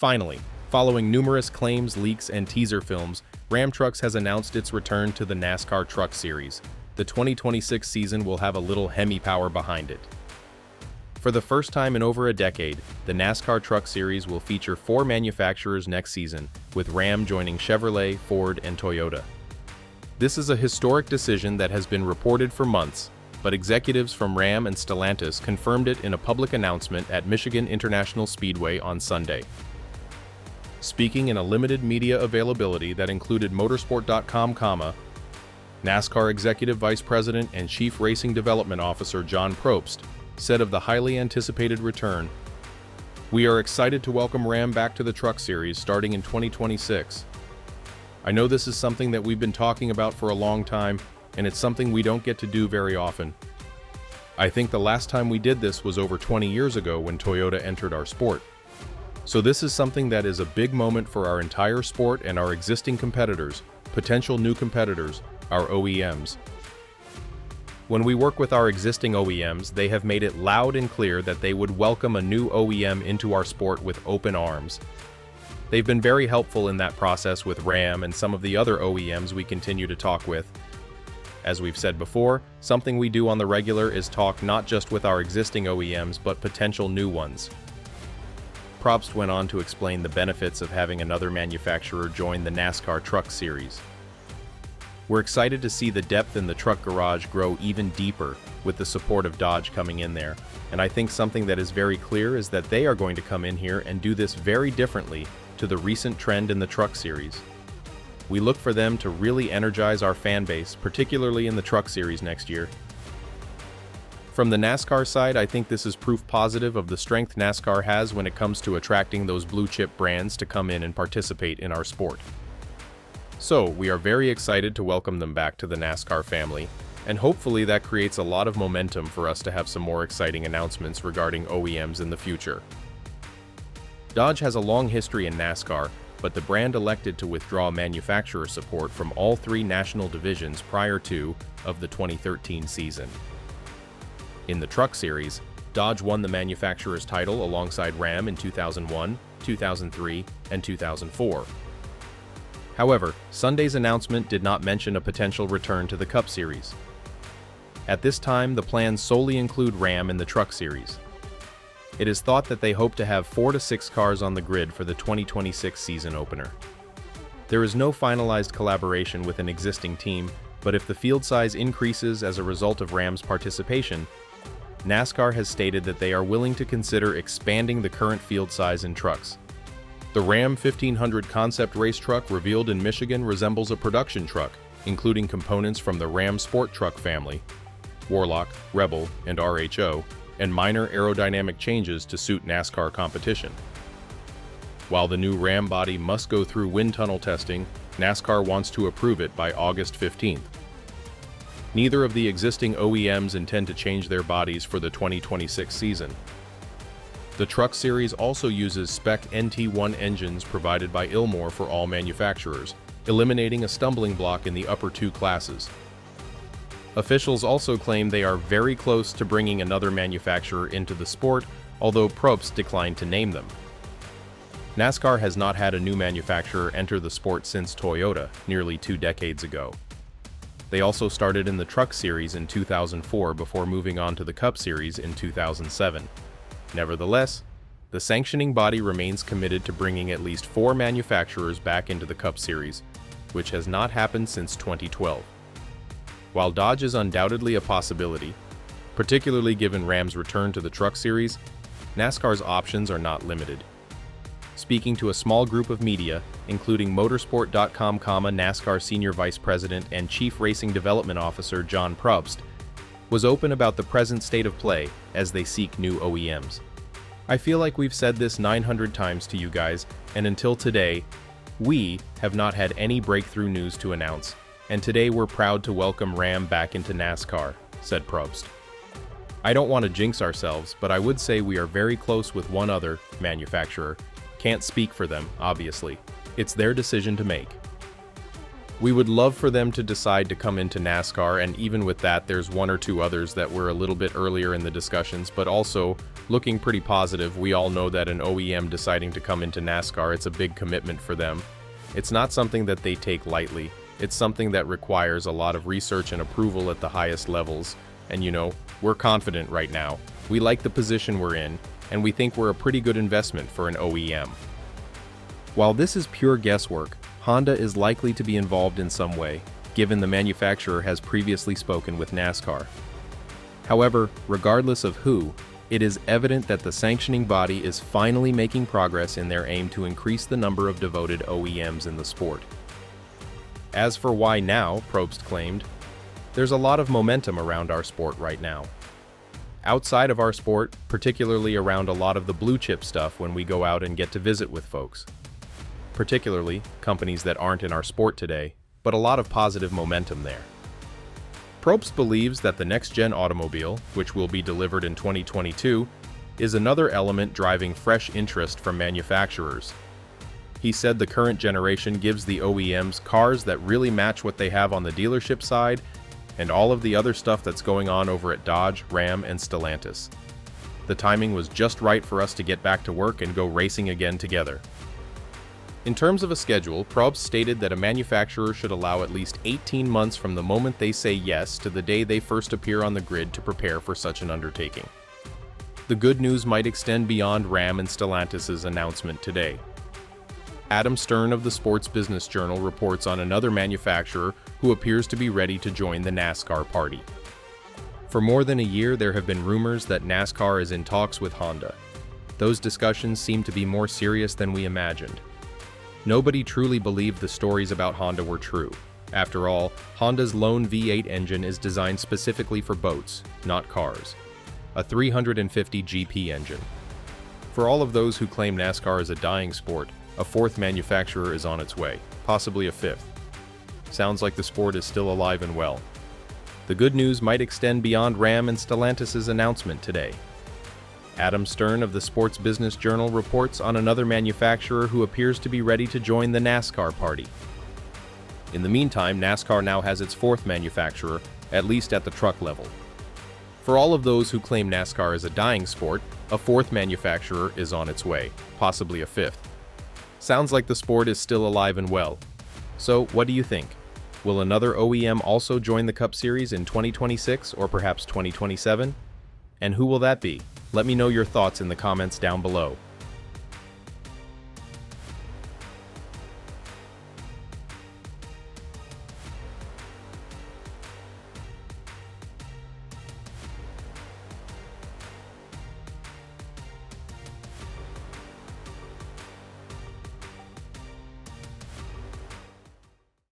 Finally, following numerous claims, leaks, and teaser films, Ram Trucks has announced its return to the NASCAR Truck Series. The 2026 season will have a little Hemi power behind it. For the first time in over a decade, the NASCAR Truck Series will feature 4 manufacturers next season, with Ram joining Chevrolet, Ford, and Toyota. This is a historic decision that has been reported for months, but executives from Ram and Stellantis confirmed it in a public announcement at Michigan International Speedway on Sunday. Speaking in a limited media availability that included motorsport.com, NASCAR Executive Vice President and Chief Racing Development Officer John Probst said of the highly anticipated return, "We are excited to welcome Ram back to the Truck Series starting in 2026. I know this is something that we've been talking about for a long time, and it's something we don't get to do very often. I think the last time we did this was over 20 years ago when Toyota entered our sport. So this is something that is a big moment for our entire sport and our existing competitors, potential new competitors, our OEMs. When we work with our existing OEMs, they have made it loud and clear that they would welcome a new OEM into our sport with open arms. They've been very helpful in that process with Ram and some of the other OEMs we continue to talk with. As we've said before, something we do on the regular is talk not just with our existing OEMs, but potential new ones." Probst went on to explain the benefits of having another manufacturer join the NASCAR Truck Series. "We're excited to see the depth in the truck garage grow even deeper with the support of Dodge coming in there, and I think something that is very clear is that they are going to come in here and do this very differently to the recent trend in the Truck Series. We look for them to really energize our fan base, particularly in the Truck Series next year. From the NASCAR side, I think this is proof positive of the strength NASCAR has when it comes to attracting those blue-chip brands to come in and participate in our sport. So, we are very excited to welcome them back to the NASCAR family, and hopefully that creates a lot of momentum for us to have some more exciting announcements regarding OEMs in the future." Dodge has a long history in NASCAR, but the brand elected to withdraw manufacturer support from all 3 national divisions prior to the 2013 season. In the Truck Series, Dodge won the manufacturer's title alongside Ram in 2001, 2003, and 2004. However, Sunday's announcement did not mention a potential return to the Cup Series. At this time, the plans solely include Ram in the Truck Series. It is thought that they hope to have 4 to 6 cars on the grid for the 2026 season opener. There is no finalized collaboration with an existing team, but if the field size increases as a result of Ram's participation, NASCAR has stated that they are willing to consider expanding the current field size in trucks. The Ram 1500 concept race truck revealed in Michigan resembles a production truck, including components from the Ram Sport Truck family, Warlock, Rebel, and RHO, and minor aerodynamic changes to suit NASCAR competition. While the new Ram body must go through wind tunnel testing, NASCAR wants to approve it by August 15th. Neither of the existing OEMs intend to change their bodies for the 2026 season. The Truck Series also uses spec NT1 engines provided by Ilmor for all manufacturers, eliminating a stumbling block in the upper 2 classes. Officials also claim they are very close to bringing another manufacturer into the sport, although Probst declined to name them. NASCAR has not had a new manufacturer enter the sport since Toyota, nearly 2 decades ago. They also started in the Truck Series in 2004 before moving on to the Cup Series in 2007. Nevertheless, the sanctioning body remains committed to bringing at least 4 manufacturers back into the Cup Series, which has not happened since 2012. While Dodge is undoubtedly a possibility, particularly given Ram's return to the Truck Series, NASCAR's options are not limited. Speaking to a small group of media, including motorsport.com, NASCAR Senior Vice President and Chief Racing Development Officer John Probst was open about the present state of play as they seek new OEMs. "I feel like we've said this 900 times to you guys, and until today, we have not had any breakthrough news to announce, and today we're proud to welcome Ram back into NASCAR," said Probst. "I don't want to jinx ourselves, but I would say we are very close with one other manufacturer. Can't speak for them, obviously. It's their decision to make. We would love for them to decide to come into NASCAR, and even with that, there's 1 or 2 others that were a little bit earlier in the discussions, but also looking pretty positive. We all know that an OEM deciding to come into NASCAR, it's a big commitment for them. It's not something that they take lightly. It's something that requires a lot of research and approval at the highest levels. And we're confident right now. We like the position we're in, and we think we're a pretty good investment for an OEM. While this is pure guesswork, Honda is likely to be involved in some way, given the manufacturer has previously spoken with NASCAR. However, regardless of who, it is evident that the sanctioning body is finally making progress in their aim to increase the number of devoted OEMs in the sport. As for why now, Probst claimed, there's a lot of momentum around our sport right now. Outside of our sport, particularly around a lot of the blue chip stuff when we go out and get to visit with folks. Particularly companies that aren't in our sport today, but a lot of positive momentum there. Probst believes that the next-gen automobile, which will be delivered in 2022, is another element driving fresh interest from manufacturers. He said the current generation gives the OEMs cars that really match what they have on the dealership side and all of the other stuff that's going on over at Dodge, Ram, and Stellantis. The timing was just right for us to get back to work and go racing again together. In terms of a schedule, Probst stated that a manufacturer should allow at least 18 months from the moment they say yes to the day they first appear on the grid to prepare for such an undertaking. The good news might extend beyond Ram and Stellantis' announcement today. Adam Stern of the Sports Business Journal reports on another manufacturer who appears to be ready to join the NASCAR party. For more than a year, there have been rumors that NASCAR is in talks with Honda. Those discussions seem to be more serious than we imagined. Nobody truly believed the stories about Honda were true. After all, Honda's lone V8 engine is designed specifically for boats, not cars. A 350 GP engine. For all of those who claim NASCAR is a dying sport, a fourth manufacturer is on its way, possibly a fifth. Sounds like the sport is still alive and well. The good news might extend beyond Ram and Stellantis' announcement today. Adam Stern of the Sports Business Journal reports on another manufacturer who appears to be ready to join the NASCAR party. In the meantime, NASCAR now has its fourth manufacturer, at least at the truck level. For all of those who claim NASCAR is a dying sport, a fourth manufacturer is on its way, possibly a fifth. Sounds like the sport is still alive and well. So, what do you think? Will another OEM also join the Cup Series in 2026 or perhaps 2027? And who will that be? Let me know your thoughts in the comments down below.